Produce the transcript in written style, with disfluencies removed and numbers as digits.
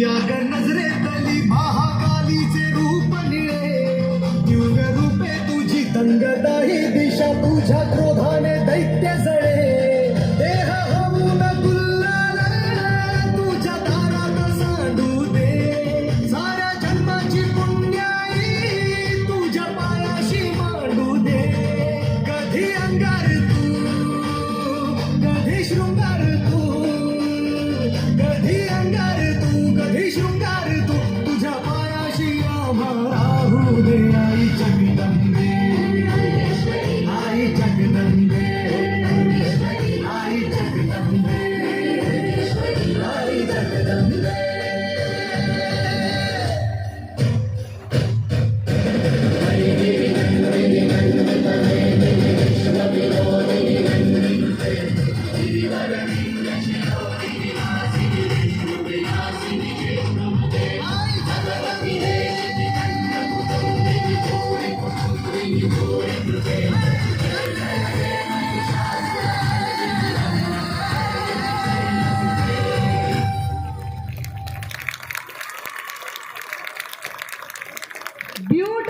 अगर नजरेतली महाकालीचे रूप निळे दिव्य रूपे तुझी दंगदाही दिशा तुझ्या क्रोधाने दैत्य जळे देह होऊन गुल्लाल तुझ्या दारात सांडू दे साऱ्या जन्माची पुण्याई तुझ्या पायाशी मांडू दे कधी अंगार तू कधी शृंगार तू कधी अंगार कधी शृंगार तू तुझ्या पायाशी आम्हा राहू दे आई जगदंबे आई जगदंबे आई जगदंबे आई जगदंबे Hey!